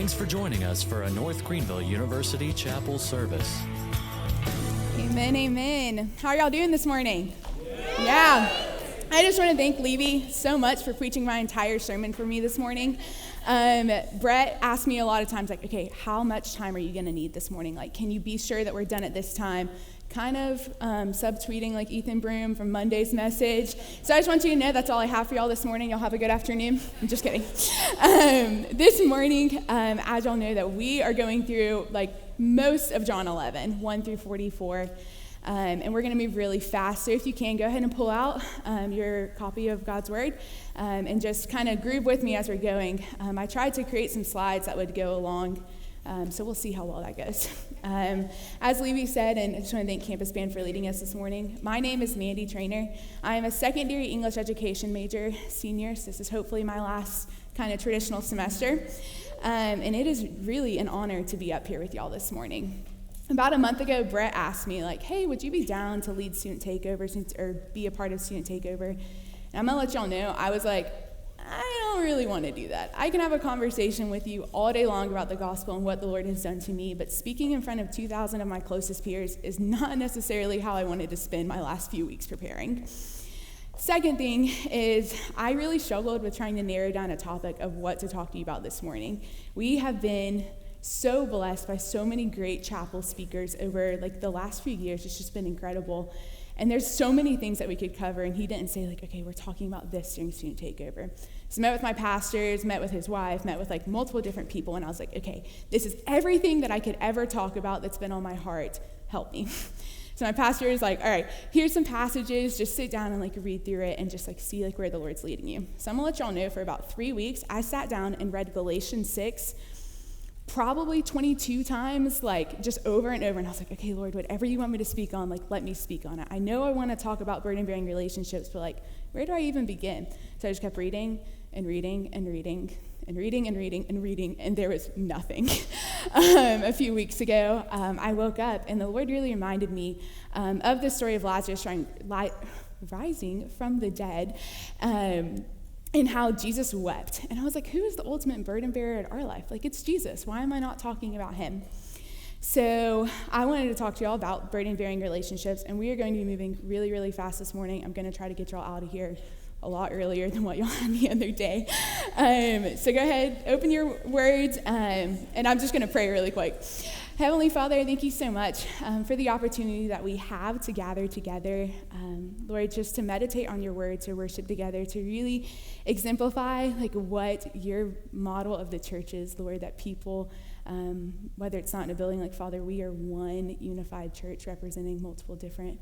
Thanks for joining us for a North Greenville University chapel service. Amen, amen. How are y'all doing this morning? Yeah. I just want to thank Levy so much for preaching my entire sermon for me this morning. Brett asked me a lot of times, like, okay, how much time are you going to need this morning? Like, can you be sure that we're done at this time? Kind of subtweeting like Ethan Broom from Monday's message. So I just want you to know that's all I have for y'all this morning. Y'all have a good afternoon. I'm just kidding. This morning, as y'all know, that we are going through like most of John 11, 1 through 44. And we're going to move really fast. So if you can, go ahead and pull out your copy of God's Word and just kind of groove with me as we're going. I tried to create some slides that would go along, so we'll see how well that goes. As Levy said, and I just want to thank Campus Band for leading us this morning, my name is Mandie Trainer. I am a secondary English education major, senior, so this is hopefully my last kind of traditional semester. And it is really an honor to be up here with y'all this morning. About a month ago, Brett asked me, like, hey, would you be down to lead student takeover or be a part of student takeover? And I'm going to let y'all know, I was like, I don't really want to do that. I can have a conversation with you all day long about the gospel and what the Lord has done to me, but speaking in front of 2,000 of my closest peers is not necessarily how I wanted to spend my last few weeks preparing. Second thing is I really struggled with trying to narrow down a topic of what to talk to you about this morning. We have been so blessed by so many great chapel speakers over like the last few years. It's just been incredible. And there's so many things that we could cover, and he didn't say like, okay, we're talking about this during student takeover. So met with my pastors, met with his wife, met with like multiple different people, and I was like, okay, this is everything that I could ever talk about that's been on my heart. Help me. So my pastor is like, all right, here's some passages, just sit down and like read through it and just like see like where the Lord's leading you. So I'm gonna let y'all know for about 3 weeks, I sat down and read Galatians 6, probably 22 times, like just over and over. And I was like, okay, Lord, whatever you want me to speak on, like let me speak on it. I know I want to talk about burden-bearing relationships, but like, where do I even begin? So I just kept reading and reading and reading and reading and reading and reading, and there was nothing. A few weeks ago, I woke up, and the Lord really reminded me of the story of Lazarus rising from the dead, and how Jesus wept. And I was like, who is the ultimate burden bearer in our life? Like, it's Jesus. Why am I not talking about him? So I wanted to talk to y'all about burden-bearing relationships, and we are going to be moving really, really fast this morning. I'm going to try to get y'all out of here a lot earlier than what y'all had the other day. So go ahead, open your words, and I'm just going to pray really quick. Heavenly Father, thank you so much for the opportunity that we have to gather together, Lord, just to meditate on your word, to worship together, to really exemplify like what your model of the church is, Lord, that people, whether it's not in a building, like Father, we are one unified church representing multiple different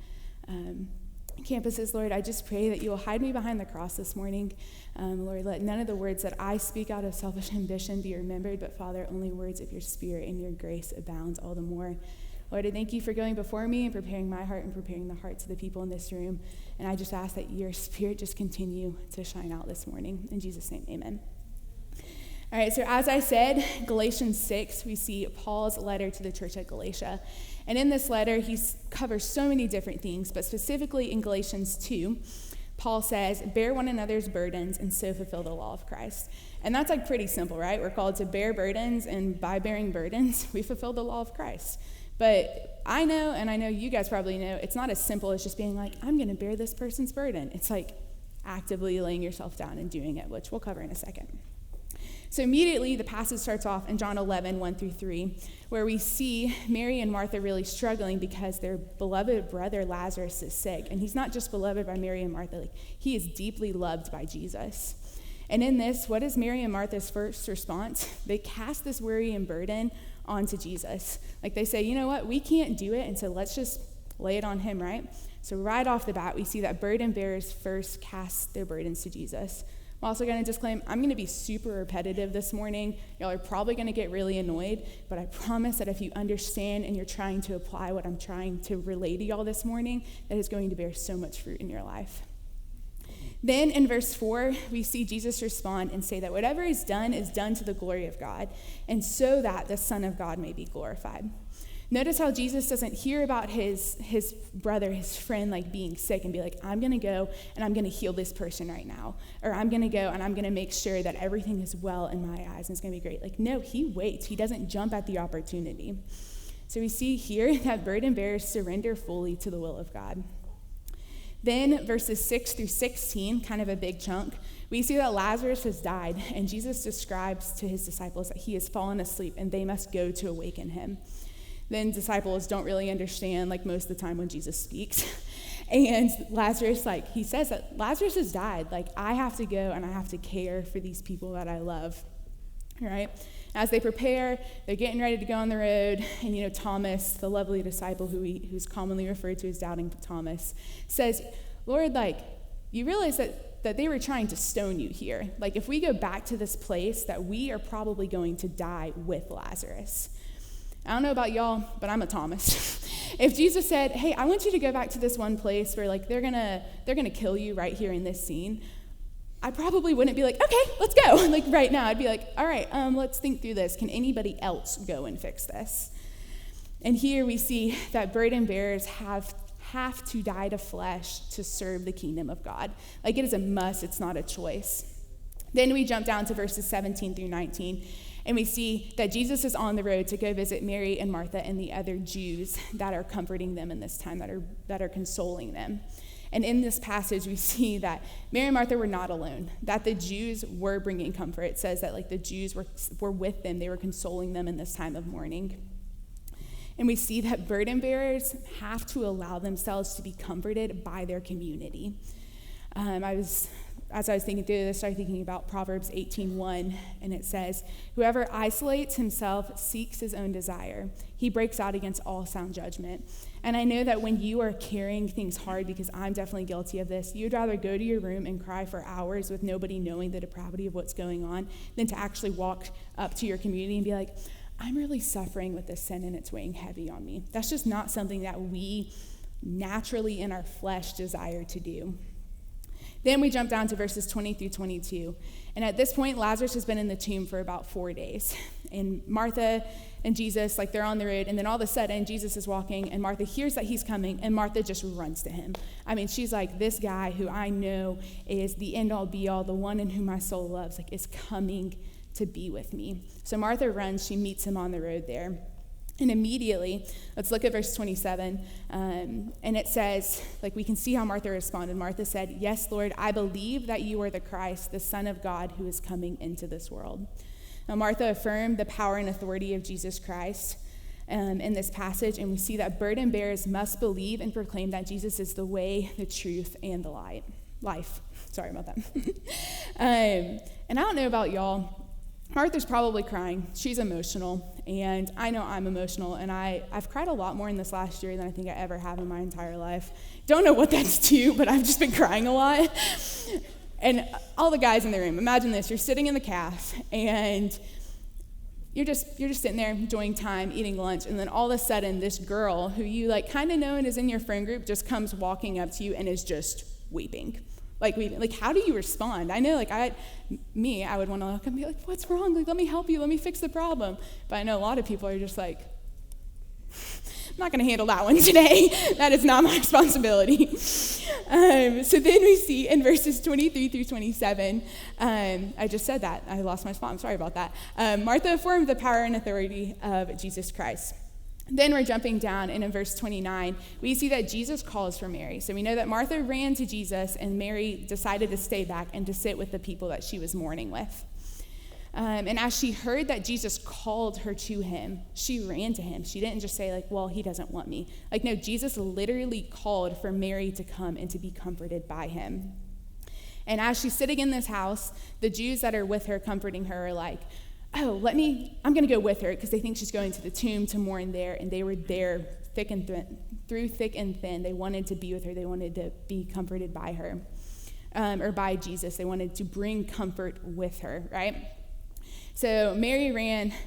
campuses. Lord, I just pray that you will hide me behind the cross this morning. Lord, let none of the words that I speak out of selfish ambition be remembered, but Father, only words of your spirit and your grace abounds all the more. Lord, I thank you for going before me and preparing my heart and preparing the hearts of the people in this room. And I just ask that your spirit just continue to shine out this morning. In Jesus' name, amen. All right, so as I said, Galatians 6, we see Paul's letter to the church at Galatia. And in this letter, he covers so many different things, but specifically in Galatians 2, Paul says, bear one another's burdens and so fulfill the law of Christ. And that's like pretty simple, right? We're called to bear burdens, and by bearing burdens, we fulfill the law of Christ. But I know, and I know you guys probably know, it's not as simple as just being like, I'm going to bear this person's burden. It's like actively laying yourself down and doing it, which we'll cover in a second. So immediately, the passage starts off in John 11, 1 through 3, where we see Mary and Martha really struggling because their beloved brother Lazarus is sick. And he's not just beloved by Mary and Martha, like he is deeply loved by Jesus. And in this, what is Mary and Martha's first response? They cast this worry and burden onto Jesus. Like they say, you know what, we can't do it, and so let's just lay it on him, right? So right off the bat, we see that burden bearers first cast their burdens to Jesus. I'm also going to disclaim, I'm going to be super repetitive this morning. Y'all are probably going to get really annoyed, but I promise that if you understand and you're trying to apply what I'm trying to relay to y'all this morning, that is going to bear so much fruit in your life. Then in verse 4, we see Jesus respond and say that whatever is done to the glory of God, and so that the Son of God may be glorified. Notice how Jesus doesn't hear about his brother, his friend, like being sick and be like, I'm going to go and I'm going to heal this person right now. Or I'm going to go and I'm going to make sure that everything is well in my eyes and it's going to be great. Like, no, he waits. He doesn't jump at the opportunity. So we see here that burden bearers surrender fully to the will of God. Then verses 6 through 16, kind of a big chunk, we see that Lazarus has died, and Jesus describes to his disciples that he has fallen asleep and they must go to awaken him. Then disciples don't really understand, like most of the time when Jesus speaks. And Lazarus, like he says that Lazarus has died. Like, I have to go and I have to care for these people that I love, right? As they prepare, they're getting ready to go on the road, and Thomas, the lovely disciple who's commonly referred to as Doubting Thomas, says, Lord, like, you realize that they were trying to stone you here. Like, if we go back to this place, that we are probably going to die with Lazarus. I don't know about y'all, but I'm a Thomas. If Jesus said, hey, I want you to go back to this one place where, like, they're gonna kill you right here in this scene, I probably wouldn't be like, okay, let's go. Like right now, I'd be like, all right, let's think through this. Can anybody else go and fix this? And here we see that burden bearers have to die to flesh to serve the kingdom of God. Like, it is a must, it's not a choice. Then we jump down to verses 17 through 19, and we see that Jesus is on the road to go visit Mary and Martha and the other Jews that are comforting them in this time, that are consoling them. And in this passage, we see that Mary and Martha were not alone, that the Jews were bringing comfort. It says that, like, the Jews were with them. They were consoling them in this time of mourning. And we see that burden bearers have to allow themselves to be comforted by their community. As I was thinking through this, I started thinking about Proverbs 18:1, and it says, whoever isolates himself seeks his own desire. He breaks out against all sound judgment. And I know that when you are carrying things hard, because I'm definitely guilty of this, you'd rather go to your room and cry for hours with nobody knowing the depravity of what's going on than to actually walk up to your community and be like, I'm really suffering with this sin and it's weighing heavy on me. That's just not something that we naturally in our flesh desire to do. Then we jump down to verses 20 through 22. And at this point, Lazarus has been in the tomb for about 4 days. And Martha and Jesus, like, they're on the road. And then all of a sudden, Jesus is walking, and Martha hears that he's coming, and Martha just runs to him. I mean, she's like, this guy who I know is the end-all, be-all, the one in whom my soul loves, like, is coming to be with me. So Martha runs. She meets him on the road there. And immediately, let's look at verse 27, and it says, like, we can see how Martha responded. Martha said, yes, Lord, I believe that you are the Christ, the Son of God, who is coming into this world. Now, Martha affirmed the power and authority of Jesus Christ in this passage, and we see that burden bearers must believe and proclaim that Jesus is the way, the truth, and the life. Sorry about that. And I don't know about y'all, Martha's probably crying. She's emotional, and I know I'm emotional, and I've cried a lot more in this last year than I think I ever have in my entire life. Don't know what that's due, but I've just been crying a lot. And all the guys in the room, imagine this. You're sitting in the calf, and you're just sitting there enjoying time, eating lunch, and then all of a sudden, this girl who you, like, kind of know and is in your friend group just comes walking up to you and is just weeping. Like, how do you respond? I know, like, I would want to look and be like, what's wrong? Like, let me help you. Let me fix the problem. But I know a lot of people are just like, I'm not going to handle that one today. That is not my responsibility. So then we see in verses 23 through 27, I just said that. I lost my spot. I'm sorry about that. Martha affirmed the power and authority of Jesus Christ. Then we're jumping down, and in verse 29, we see that Jesus calls for Mary. So we know that Martha ran to Jesus, and Mary decided to stay back and to sit with the people that she was mourning with. And as she heard that Jesus called her to him, she ran to him. She didn't just say, like, well, he doesn't want me. Like, no, Jesus literally called for Mary to come and to be comforted by him. And as she's sitting in this house, the Jews that are with her comforting her are like, oh, I'm going to go with her, because they think she's going to the tomb to mourn there, and they were there through thick and thin. They wanted to be with her. They wanted to be comforted by her, or by Jesus. They wanted to bring comfort with her, right? So Mary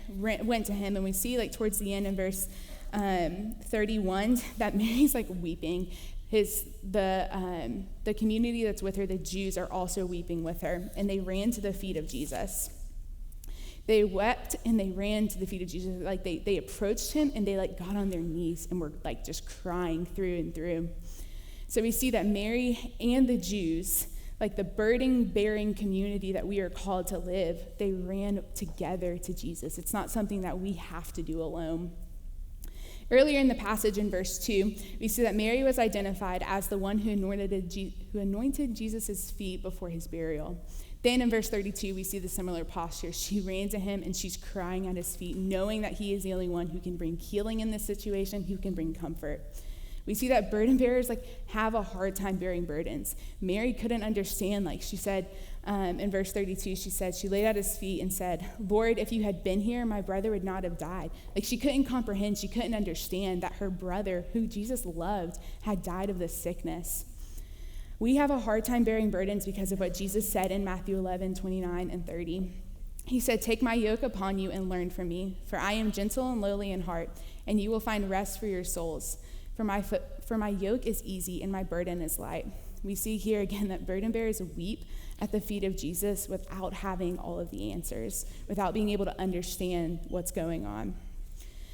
went to him, and we see, like, towards the end in verse 31 that Mary's, like, weeping. The community that's with her, the Jews, are also weeping with her, and they ran to the feet of Jesus. They wept and they ran to the feet of Jesus. Like they approached him and they like got on their knees and were like just crying through and through. So we see that Mary and the Jews, like the burden-bearing community that we are called to live, they ran together to Jesus. It's not something that we have to do alone. Earlier in the passage in verse 2, we see that Mary was identified as the one who anointed Jesus' feet before his burial. Then in verse 32, we see the similar posture. She ran to him and she's crying at his feet, knowing that he is the only one who can bring healing in this situation, who can bring comfort. We see that burden bearers have a hard time bearing burdens. Mary couldn't understand, she said in verse 32, she laid at his feet and said, "Lord, if you had been here, my brother would not have died." She couldn't comprehend, she couldn't understand that her brother, who Jesus loved, had died of this sickness. We have a hard time bearing burdens because of what Jesus said in Matthew 11:29 and 30. He said, "Take my yoke upon you and learn from me, for I am gentle and lowly in heart, and you will find rest for your souls. For my yoke is easy and my burden is light." We see here again that burden bearers weep at the feet of Jesus without having all of the answers, without being able to understand what's going on.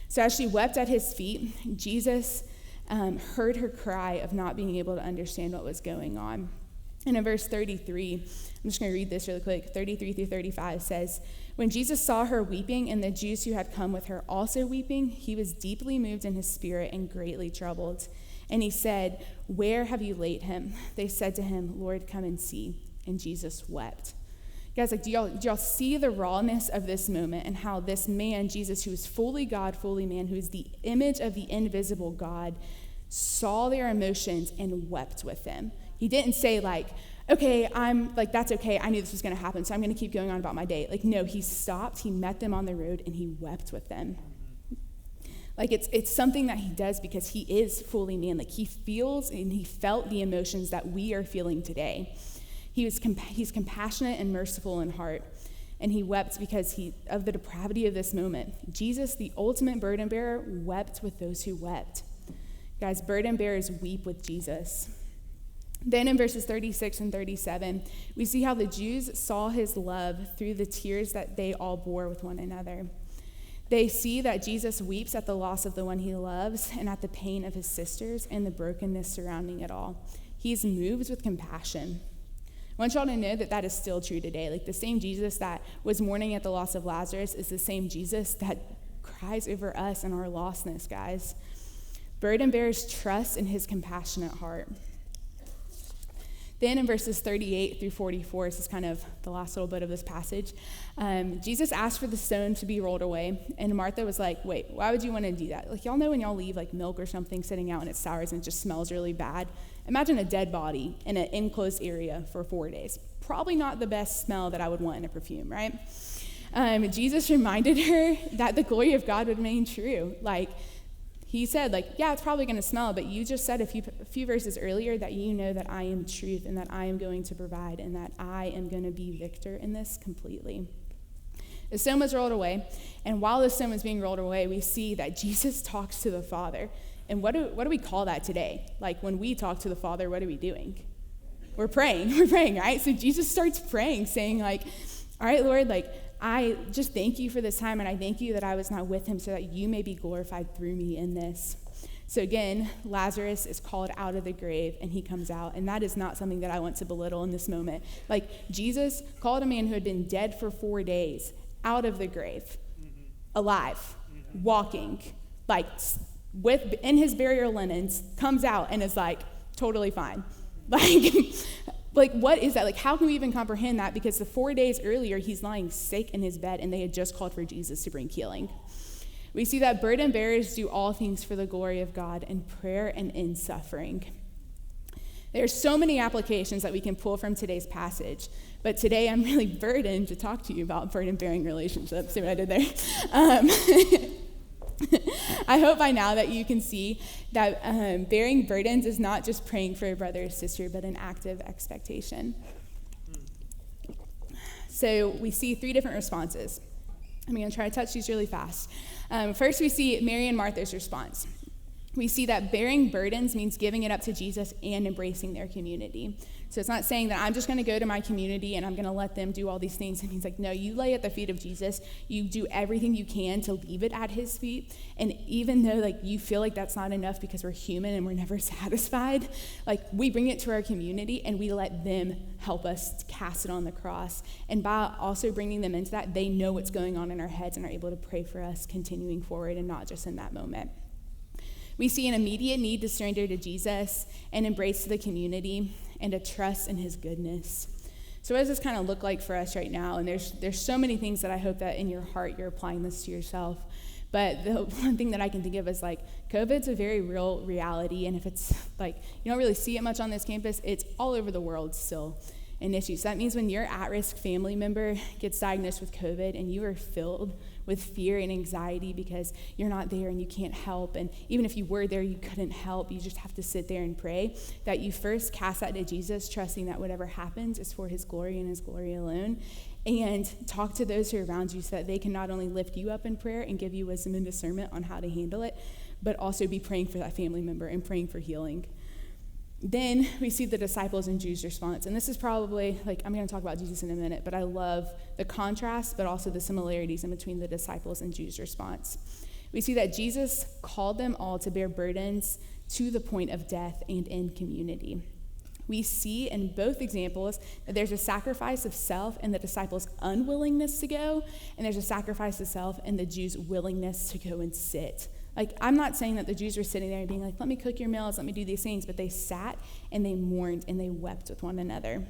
So as she wept at his feet, Jesus heard her cry of not being able to understand what was going on. And in verse 33, I'm just going to read this really quick, 33 through 35 says, "When Jesus saw her weeping and the Jews who had come with her also weeping, he was deeply moved in his spirit and greatly troubled. And he said, 'Where have you laid him?' They said to him, 'Lord, come and see.' And Jesus wept." Guys, do y'all see the rawness of this moment and how this man, Jesus, who is fully God, fully man, who is the image of the invisible God, saw their emotions and wept with them? He didn't say "Okay, that's okay. I knew this was going to happen, so I'm going to keep going on about my day." No, he stopped, he met them on the road, and he wept with them. It's something that he does because he is fully man. He feels and he felt the emotions that we are feeling today. He's compassionate and merciful in heart, and he wept because of the depravity of this moment. Jesus, the ultimate burden bearer, wept with those who wept. Guys, burden bearers weep with Jesus. Then in verses 36 and 37, we see how the Jews saw his love through the tears that they all bore with one another. They see that Jesus weeps at the loss of the one he loves and at the pain of his sisters and the brokenness surrounding it all. He's moved with compassion. I want y'all to know that is still true today. The same Jesus that was mourning at the loss of Lazarus is the same Jesus that cries over us and our lostness, guys. Burden bearers trust in his compassionate heart. Then in verses 38 through 44, this is kind of the last little bit of this passage, Jesus asked for the stone to be rolled away, and Martha was like, "Wait, why would you want to do that?" Y'all know when y'all leave milk or something sitting out and it sours and it just smells really bad? Imagine a dead body in an enclosed area for 4 days. Probably not the best smell that I would want in a perfume, right? Jesus reminded her that the glory of God would remain true. He said, yeah, it's probably going to smell, but you just said a few verses earlier that you know that I am truth and that I am going to provide and that I am going to be victor in this completely. The stone was rolled away, and while the stone was being rolled away, we see that Jesus talks to the Father. And what do we call that today? When we talk to the Father, what are we doing? We're praying. We're praying, right? So Jesus starts praying, saying "All right, Lord, I just thank you for this time, and I thank you that I was not with him so that you may be glorified through me in this." So again, Lazarus is called out of the grave, and he comes out, and that is not something that I want to belittle in this moment. Jesus called a man who had been dead for 4 days out of the grave, alive, walking, in his burial linens, comes out and is totally fine. What is that? How can we even comprehend that? Because the 4 days earlier, he's lying sick in his bed, and they had just called for Jesus to bring healing. We see that burden bearers do all things for the glory of God in prayer and in suffering. There are so many applications that we can pull from today's passage, but today I'm really burdened to talk to you about burden-bearing relationships. See what I did there? I hope by now that you can see that bearing burdens is not just praying for a brother or sister, but an active expectation. So we see 3 different responses. I'm going to try to touch these really fast. First, we see Mary and Martha's response. We see that bearing burdens means giving it up to Jesus and embracing their community. So it's not saying that I'm just going to go to my community and I'm going to let them do all these things. And he's like, no, you lay at the feet of Jesus. You do everything you can to leave it at his feet. And even though like you feel like that's not enough because we're human and we're never satisfied, like we bring it to our community and we let them help us cast it on the cross. And by also bringing them into that, they know what's going on in our heads and are able to pray for us continuing forward and not just in that moment. We see an immediate need to surrender to Jesus and embrace the community and to trust in his goodness. So what does this kind of look like for us right now? And there's so many things that I hope that in your heart you're applying this to yourself. But the one thing that I can think of is like COVID's a very real reality. And if it's like you don't really see it much on this campus, it's all over the world still an issue. So that means when your at-risk family member gets diagnosed with COVID and you are filled with fear and anxiety because you're not there and you can't help, and even if you were there, you couldn't help, you just have to sit there and pray, that you first cast that to Jesus, trusting that whatever happens is for his glory and his glory alone, and talk to those who are around you so that they can not only lift you up in prayer and give you wisdom and discernment on how to handle it, but also be praying for that family member and praying for healing. Then we see the disciples and Jews' response. And this is probably, like, I'm going to talk about Jesus in a minute, but I love the contrast, but also the similarities in between the disciples and Jews' response. We see that Jesus called them all to bear burdens to the point of death and in community. We see in both examples that there's a sacrifice of self in the disciples' unwillingness to go, and there's a sacrifice of self in the Jews' willingness to go and sit. Like, I'm not saying that the Jews were sitting there and being like, let me cook your meals, let me do these things, but they sat and they mourned and they wept with one another.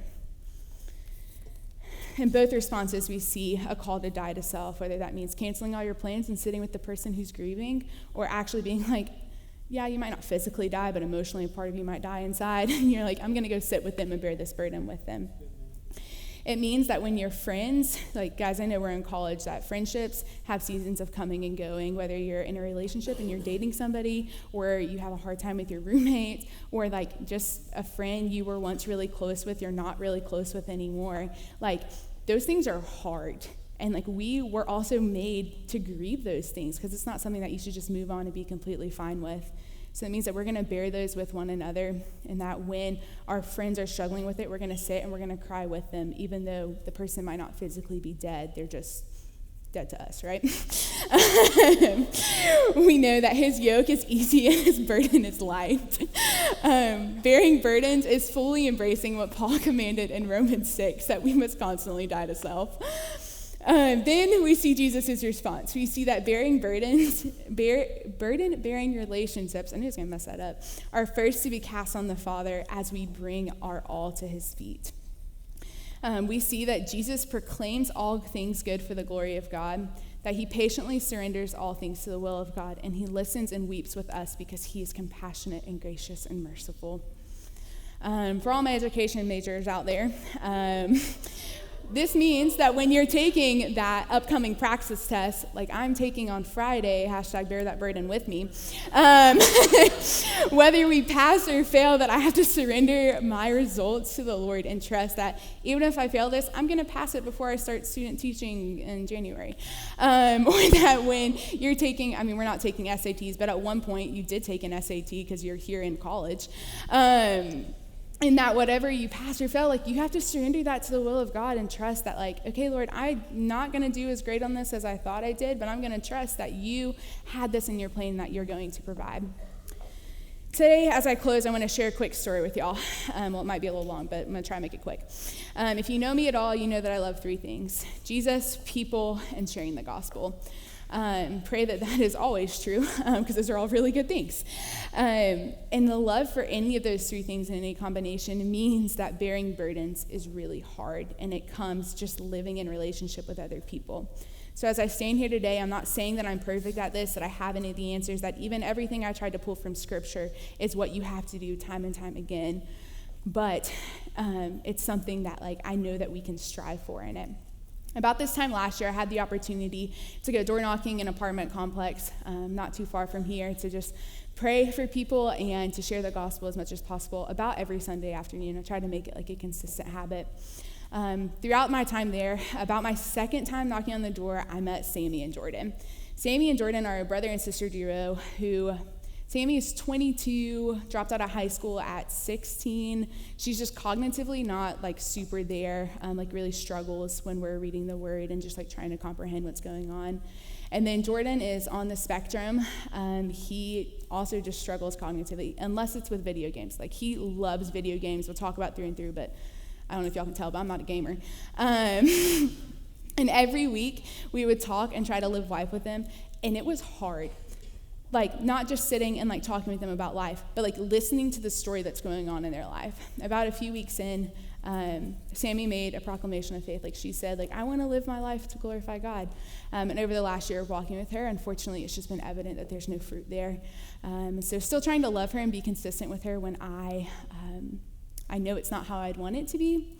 In both responses, we see a call to die to self, whether that means canceling all your plans and sitting with the person who's grieving, or actually being like, yeah, you might not physically die, but emotionally a part of you might die inside. And you're like, I'm going to go sit with them and bear this burden with them. It means that when you're friends, like guys, I know we're in college, that friendships have seasons of coming and going, whether you're in a relationship and you're dating somebody, or you have a hard time with your roommate, or like just a friend you were once really close with, you're not really close with anymore. Like, those things are hard. And like, we were also made to grieve those things because it's not something that you should just move on and be completely fine with. So it means that we're going to bear those with one another, and that when our friends are struggling with it, we're going to sit and we're going to cry with them, even though the person might not physically be dead. They're just dead to us, right? We know that his yoke is easy and his burden is light. Bearing burdens is fully embracing what Paul commanded in Romans 6, that we must constantly die to self. Then we see Jesus' response. We see that bearing burdens, burden-bearing relationships, I knew I was going to mess that up, are first to be cast on the Father as we bring our all to his feet. We see that Jesus proclaims all things good for the glory of God, that he patiently surrenders all things to the will of God, and he listens and weeps with us because he is compassionate and gracious and merciful. For all my education majors out there, this means that when you're taking that upcoming praxis test, like I'm taking on Friday, #bear that burden with me, whether we pass or fail, that I have to surrender my results to the Lord and trust that even if I fail this, I'm going to pass it before I start student teaching in January. Or that when you're taking, I mean, we're not taking SATs, but at one point you did take an SAT because you're here in college. And that whatever you pass or fail, like, you have to surrender that to the will of God and trust that, like, okay, Lord, I'm not going to do as great on this as I thought I did, but I'm going to trust that you had this in your plan and that you're going to provide. Today, as I close, I want to share a quick story with y'all. Well, it might be a little long, but I'm going to try and make it quick. If you know me at all, you know that I love three things: Jesus, people, and sharing the gospel. Pray that is always true, because those are all really good things. And the love for any of those three things in any combination means that bearing burdens is really hard, and it comes just living in relationship with other people. So as I stand here today, I'm not saying that I'm perfect at this, that I have any of the answers, that even everything I tried to pull from Scripture is what you have to do time and time again. But it's something that, like, I know that we can strive for in it. About this time last year, I had the opportunity to go door knocking in an apartment complex not too far from here, to just pray for people and to share the gospel as much as possible about every Sunday afternoon. I tried to make it like a consistent habit. Throughout my time there, about my second time knocking on the door, I met Sammy and Jordan. Sammy and Jordan are a brother and sister duo who Sammy is 22, dropped out of high school at 16. She's just cognitively not like super there, like really struggles when we're reading the word and just like trying to comprehend what's going on. And then Jordan is on the spectrum. He also just struggles cognitively, unless it's with video games. Like he loves video games. We'll talk about through and through, but I don't know if y'all can tell, but I'm not a gamer. And every week we would talk and try to live life with him, and it was hard. Like not just sitting and like talking with them about life, but like listening to the story that's going on in their life. About a few weeks in, Sammy made a proclamation of faith. Like she said, like, I want to live my life to glorify God. And over the last year of walking with her, unfortunately, it's just been evident that there's no fruit there. So still trying to love her and be consistent with her when I know it's not how I'd want it to be.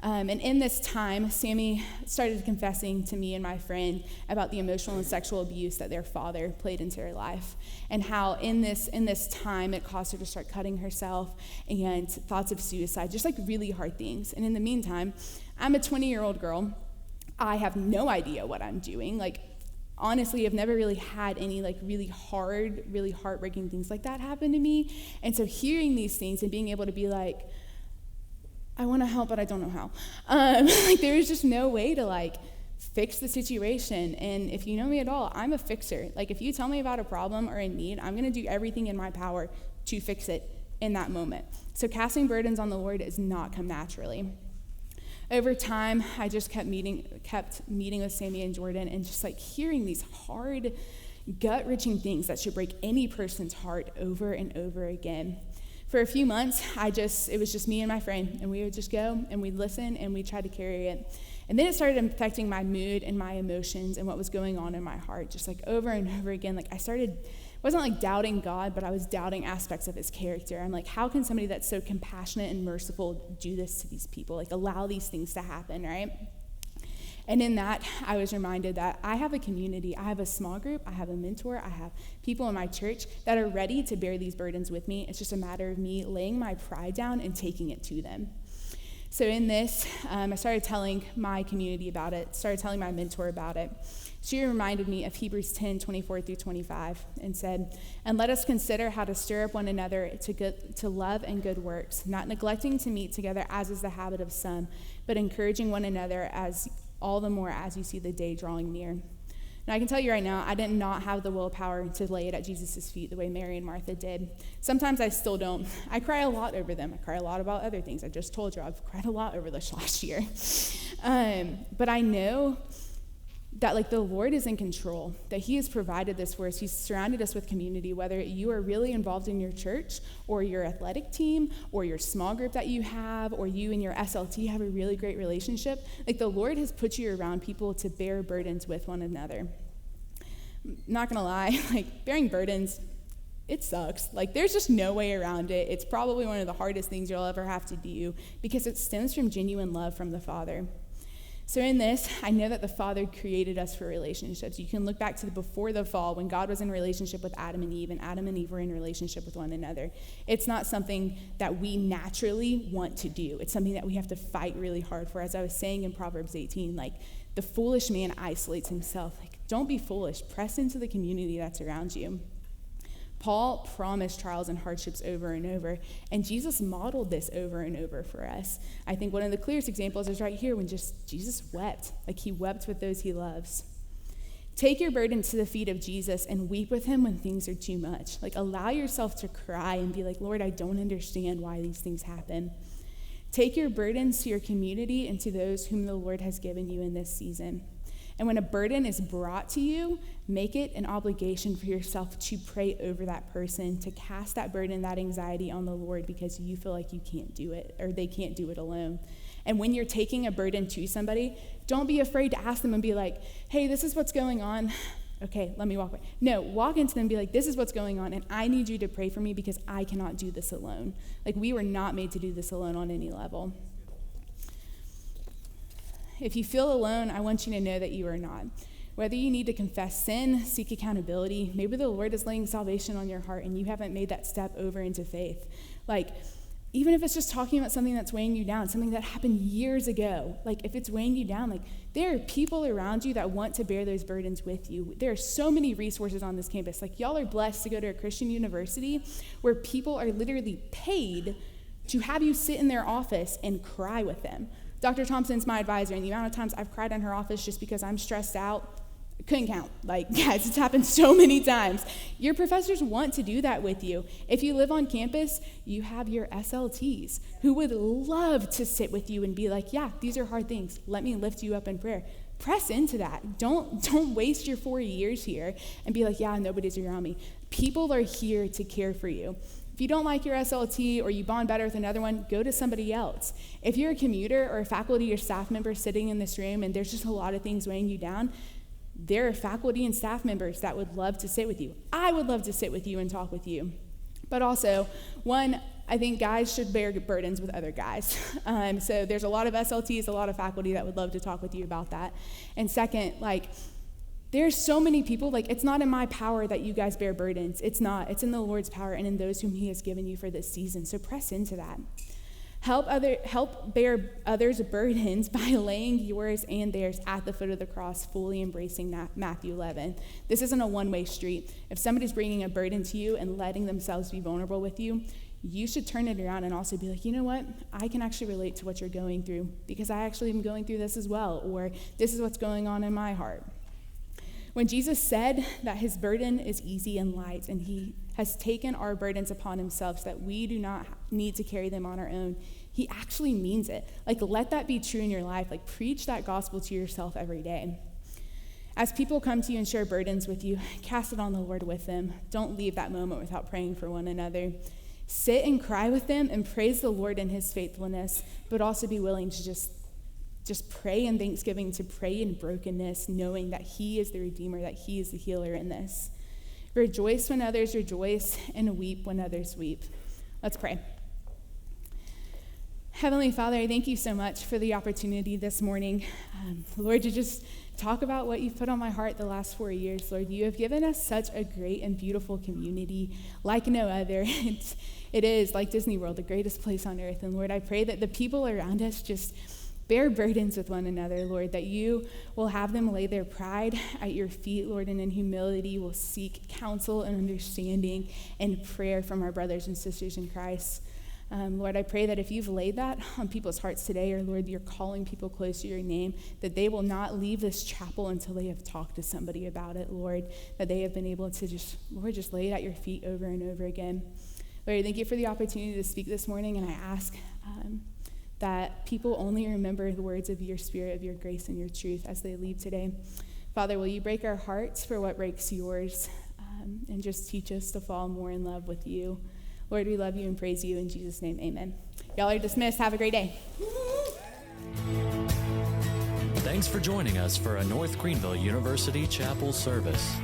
And in this time, Sammy started confessing to me and my friend about the emotional and sexual abuse that their father played into her life, and how in this time it caused her to start cutting herself and thoughts of suicide, just like really hard things. And in the meantime, I'm a 20-year-old girl. I have no idea what I'm doing. Like, honestly, I've never really had any like really hard, really heartbreaking things like that happen to me. And so hearing these things and being able to be like, I want to help, but I don't know how. Like there is just no way to like fix the situation. And if you know me at all, I'm a fixer. Like if you tell me about a problem or a need, I'm going to do everything in my power to fix it in that moment. So casting burdens on the Lord does not come naturally. Over time, I just kept meeting with Sammy and Jordan and just like hearing these hard, gut-wrenching things that should break any person's heart over and over again. For a few months, it was just me and my friend, and we would just go and we'd listen and we'd try to carry it. And then it started affecting my mood and my emotions and what was going on in my heart, just like over and over again. Like wasn't like doubting God, but I was doubting aspects of his character. I'm like, how can somebody that's so compassionate and merciful do this to these people? Like allow these things to happen, right? And in that, I was reminded that I have a community, I have a small group, I have a mentor, I have people in my church that are ready to bear these burdens with me. It's just a matter of me laying my pride down and taking it to them. So in this, I started telling my community about it, started telling my mentor about it. She reminded me of Hebrews 10:24-25 and said, "And let us consider how to stir up one another to love and good works, not neglecting to meet together as is the habit of some, but encouraging one another as all the more as you see the day drawing near." Now, I can tell you right now, I did not have the willpower to lay it at Jesus' feet the way Mary and Martha did. Sometimes I still don't. I cry a lot over them. I cry a lot about other things. I just told you I've cried a lot over this last year. But I know that like the Lord is in control, that he has provided this for us. He's surrounded us with community, whether you are really involved in your church or your athletic team or your small group that you have, or you and your SLT have a really great relationship. Like the Lord has put you around people to bear burdens with one another. Not gonna lie, like bearing burdens, it sucks. Like there's just no way around it. It's probably one of the hardest things you'll ever have to do because it stems from genuine love from the Father. So in this, I know that the Father created us for relationships. You can look back to before the fall when God was in relationship with Adam and Eve, and Adam and Eve were in relationship with one another. It's not something that we naturally want to do. It's something that we have to fight really hard for. As I was saying in Proverbs 18, like the foolish man isolates himself. Like don't be foolish. Press into the community that's around you. Paul promised trials and hardships over and over, and Jesus modeled this over and over for us. I think one of the clearest examples is right here when just Jesus wept. Like he wept with those he loves. Take your burden to the feet of Jesus and weep with him when things are too much. Like allow yourself to cry and be like, Lord, I don't understand why these things happen. Take your burdens to your community and to those whom the Lord has given you in this season. And when a burden is brought to you, make it an obligation for yourself to pray over that person, to cast that burden, that anxiety on the Lord because you feel like you can't do it or they can't do it alone. And when you're taking a burden to somebody, don't be afraid to ask them and be like, hey, this is what's going on. Okay, let me walk away. No, walk into them and be like, this is what's going on, and I need you to pray for me because I cannot do this alone. Like we were not made to do this alone on any level. If you feel alone, I want you to know that you are not. Whether you need to confess sin, seek accountability, maybe the Lord is laying salvation on your heart and you haven't made that step over into faith. Like, even if it's just talking about something that's weighing you down, something that happened years ago, like if it's weighing you down, like there are people around you that want to bear those burdens with you. There are so many resources on this campus. Like, y'all are blessed to go to a Christian university where people are literally paid to have you sit in their office and cry with them. Dr. Thompson's my advisor, and the amount of times I've cried in her office just because I'm stressed out, couldn't count. Like, guys, it's happened so many times. Your professors want to do that with you. If you live on campus, you have your SLTs who would love to sit with you and be like, yeah, these are hard things. Let me lift you up in prayer. Press into that. Don't waste your 4 years here and be like, yeah, nobody's around me. People are here to care for you. If you don't like your SLT or you bond better with another one, go to somebody else. If you're a commuter or a faculty or staff member sitting in this room and there's just a lot of things weighing you down, there are faculty and staff members that would love to sit with you. I would love to sit with you and talk with you. But also, one, I think guys should bear burdens with other guys. So there's a lot of SLTs, a lot of faculty that would love to talk with you about that. And second, there's so many people, it's not in my power that you guys bear burdens. It's not. It's in the Lord's power and in those whom he has given you for this season. So press into that. Help bear others' burdens by laying yours and theirs at the foot of the cross, fully embracing that Matthew 11. This isn't a one-way street. If somebody's bringing a burden to you and letting themselves be vulnerable with you, you should turn it around and also be like, you know what? I can actually relate to what you're going through because I actually am going through this as well, or this is what's going on in my heart. When Jesus said that his burden is easy and light, and he has taken our burdens upon himself so that we do not need to carry them on our own, he actually means it. Let that be true in your life. Preach that gospel to yourself every day. As people come to you and share burdens with you, cast it on the Lord with them. Don't leave that moment without praying for one another. Sit and cry with them and praise the Lord in his faithfulness, but also be willing to just pray in thanksgiving, to pray in brokenness, knowing that he is the Redeemer, that he is the healer in this. Rejoice when others rejoice, and weep when others weep. Let's pray. Heavenly Father, I thank you so much for the opportunity this morning, Lord, to just talk about what you've put on my heart the last 4 years. Lord, you have given us such a great and beautiful community like no other. It is, like Disney World, the greatest place on earth. And Lord, I pray that the people around us just bear burdens with one another, Lord, that you will have them lay their pride at your feet, Lord, and in humility will seek counsel and understanding and prayer from our brothers and sisters in Christ. Lord, I pray that if you've laid that on people's hearts today, or Lord, you're calling people close to your name, that they will not leave this chapel until they have talked to somebody about it, Lord, that they have been able to just lay it at your feet over and over again. Lord, thank you for the opportunity to speak this morning, and I ask that people only remember the words of your Spirit, of your grace and your truth as they leave today. Father, will you break our hearts for what breaks yours, and just teach us to fall more in love with you. Lord, we love you and praise you. In Jesus' name, amen. Y'all are dismissed. Have a great day. Thanks for joining us for a North Greenville University Chapel service.